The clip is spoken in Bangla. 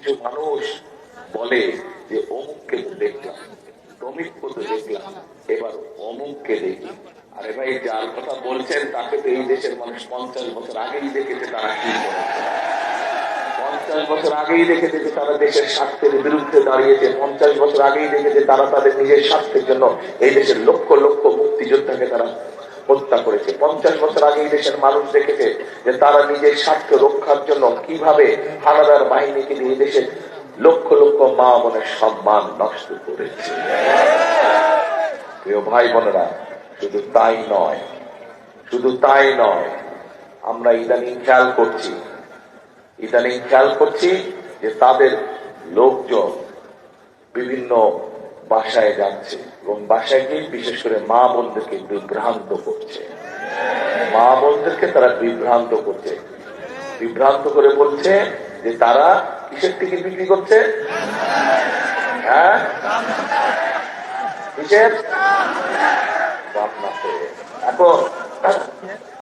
কিছু মানুষ বলে যে অমুককে দেখলাম, তমিককে তো দেখলাম, এবার অমুককে দেখি। আরে ভাই, যার কথা বলছেন তাকে তো এই দেশের মানুষ 50 বছর আগেই দেখেছে তারা কি করেছে। 50 বছর আগেই দেখেছে যে তারা দেশের স্বার্থের বিরুদ্ধে দাঁড়িয়েছে। 50 বছর আগেই দেখেছে তারা তাদের নিজের স্বার্থের জন্য এই দেশের লক্ষ লক্ষ মুক্তিযোদ্ধাকে তারা হত্যা করেছে। 50 বছর আগে এই দেশের মানুষ দেখেছে যে তারা নিজের স্বার্থ রক্ষার জন্য কিভাবে হানাদার বাহিনীকে দিয়ে দেশের লক্ষ লক্ষ মা বোনের সম্মান নষ্ট করেছে। প্রিয় ভাই বোনেরা, শুধু তাই নয়, শুধু তাই নয়, আমরা ইদানিং খেয়াল করছি যে তাদের লোকজন বিভিন্ন বাসায় যাচ্ছে এবং বাসায় গিয়ে বিশেষ করে মা বোনদেরকে বিভ্রান্ত করছে। মা বোনদেরকে তারা বিভ্রান্ত করে বলছে যে তারা কিসের টিকিট বিক্রি করছে। হ্যাঁ, কিসের? এখন